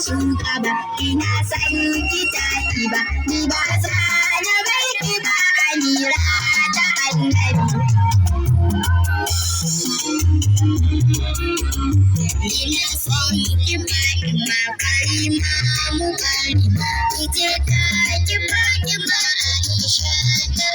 Shugaba ina san ki taki ba ni ba za na bar ki ba amira ta annabi ina san ki Fatima Karima mu Karima ita ta ki Fatima Aisha ta